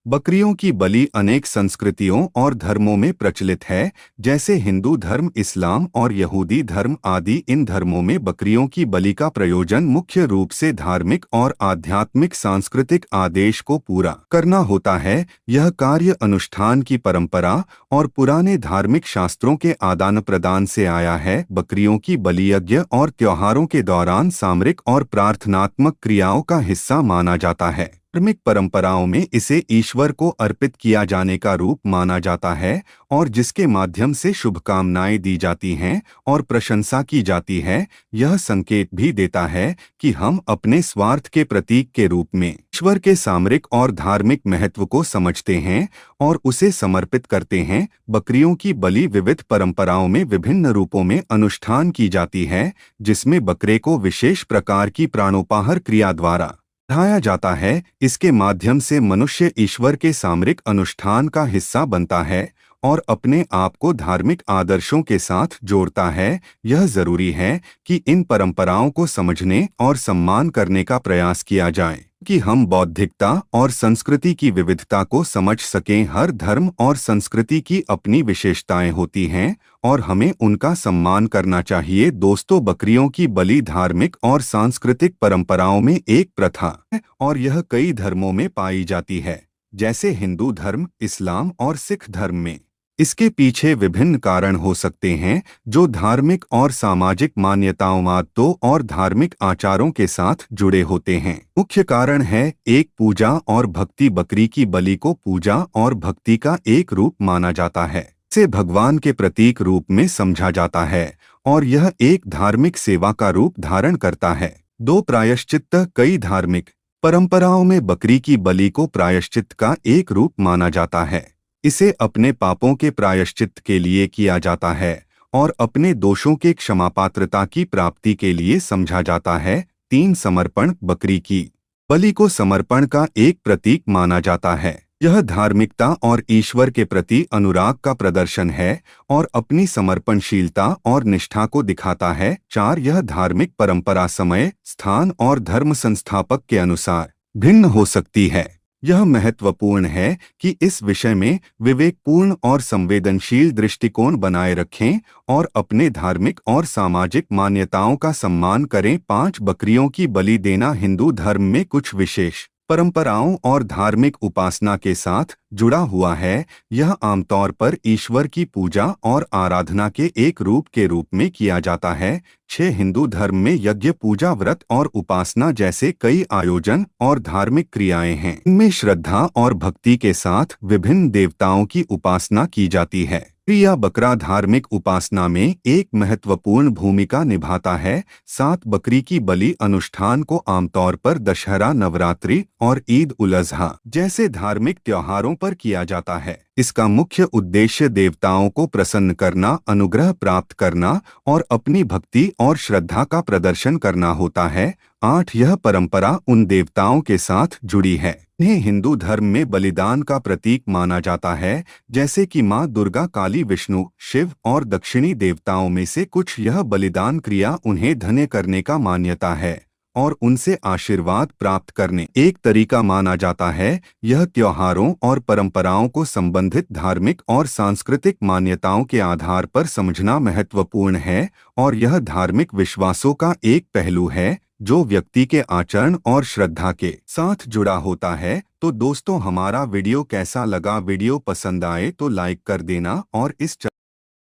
बकरियों की बलि अनेक संस्कृतियों और धर्मों में प्रचलित है, जैसे हिंदू धर्म, इस्लाम और यहूदी धर्म आदि। इन धर्मों में बकरियों की बलि का प्रयोजन मुख्य रूप से धार्मिक और आध्यात्मिक सांस्कृतिक आदेश को पूरा करना होता है। यह कार्य अनुष्ठान की परंपरा और पुराने धार्मिक शास्त्रों के आदान प्रदान से आया है। बकरियों की बलि यज्ञ और त्योहारों के दौरान सामरिक और प्रार्थनात्मक क्रियाओं का हिस्सा माना जाता है। धार्मिक परंपराओं में इसे ईश्वर को अर्पित किया जाने का रूप माना जाता है और जिसके माध्यम से शुभकामनाएं दी जाती हैं और प्रशंसा की जाती है। यह संकेत भी देता है कि हम अपने स्वार्थ के प्रतीक के रूप में ईश्वर के सामरिक और धार्मिक महत्व को समझते हैं और उसे समर्पित करते हैं। बकरियों की बलि विविध परंपराओं में विभिन्न रूपों में अनुष्ठान की जाती है, जिसमें बकरे को विशेष प्रकार की प्राणोपाहर क्रिया द्वारा बढ़ाया जाता है। इसके माध्यम से मनुष्य ईश्वर के सामरिक अनुष्ठान का हिस्सा बनता है और अपने आप को धार्मिक आदर्शों के साथ जोड़ता है। यह जरूरी है कि इन परंपराओं को समझने और सम्मान करने का प्रयास किया जाए कि हम बौद्धिकता और संस्कृति की विविधता को समझ सकें। हर धर्म और संस्कृति की अपनी विशेषताएं होती हैं और हमें उनका सम्मान करना चाहिए। दोस्तों, बकरियों की बलि धार्मिक और सांस्कृतिक परंपराओं में एक प्रथा है और यह कई धर्मों में पाई जाती है, जैसे हिंदू धर्म, इस्लाम और सिख धर्म में। इसके विभिन्न कारण हो सकते हैं जो धार्मिक और सामाजिक मान्यताओं, आदतों और धार्मिक आचारों के साथ जुड़े होते हैं। मुख्य कारण है एक पूजा और भक्ति। बकरी की बलि को पूजा और भक्ति का एक रूप माना जाता है। इसे भगवान के प्रतीक रूप में समझा जाता है और यह एक धार्मिक सेवा का रूप धारण करता है। दो, प्रायश्चित्त। कई धार्मिक परंपराओं में बकरी की बलि को प्रायश्चित्त का एक रूप माना जाता है। इसे अपने पापों के प्रायश्चित्त के लिए किया जाता है और अपने दोषों के क्षमापात्रता की प्राप्ति के लिए समझा जाता है। 3, समर्पण। बकरी की बलि को समर्पण का एक प्रतीक माना जाता है। यह धार्मिकता और ईश्वर के प्रति अनुराग का प्रदर्शन है और अपनी समर्पणशीलता और निष्ठा को दिखाता है। 4, यह धार्मिक परंपरा समय, स्थान और धर्म संस्थापक के अनुसार भिन्न हो सकती है। यह महत्वपूर्ण है कि इस विषय में विवेकपूर्ण और संवेदनशील दृष्टिकोण बनाए रखें और अपने धार्मिक और सामाजिक मान्यताओं का सम्मान करें। 5, बकरियों की बलि देना। हिंदू धर्म में कुछ विशेष परंपराओं और धार्मिक उपासना के साथ जुड़ा हुआ है। यह आमतौर पर ईश्वर की पूजा और आराधना के एक रूप के रूप में किया जाता है। 6, हिंदू धर्म में यज्ञ, पूजा, व्रत और उपासना जैसे कई आयोजन और धार्मिक क्रियाएं हैं। इनमें श्रद्धा और भक्ति के साथ विभिन्न देवताओं की उपासना की जाती है। या बकरा धार्मिक उपासना में एक महत्वपूर्ण भूमिका निभाता है। 7, बकरी की बलि अनुष्ठान को आमतौर पर दशहरा, नवरात्रि और ईद उल अजहा जैसे धार्मिक त्योहारों पर किया जाता है। इसका मुख्य उद्देश्य देवताओं को प्रसन्न करना, अनुग्रह प्राप्त करना और अपनी भक्ति और श्रद्धा का प्रदर्शन करना होता है। 8, यह परंपरा उन देवताओं के साथ जुड़ी है इन्हें हिंदू धर्म में बलिदान का प्रतीक माना जाता है, जैसे कि माँ दुर्गा, काली, विष्णु, शिव और दक्षिणी देवताओं में से कुछ। यह बलिदान क्रिया उन्हें धन्य करने का मान्यता है और उनसे आशीर्वाद प्राप्त करने एक तरीका माना जाता है। यह त्योहारों और परंपराओं को संबंधित धार्मिक और सांस्कृतिक मान्यताओं के आधार पर समझना महत्वपूर्ण है और यह धार्मिक विश्वासों का एक पहलू है जो व्यक्ति के आचरण और श्रद्धा के साथ जुड़ा होता है। तो दोस्तों, हमारा वीडियो कैसा लगा? वीडियो पसंद आए तो लाइक कर देना और इस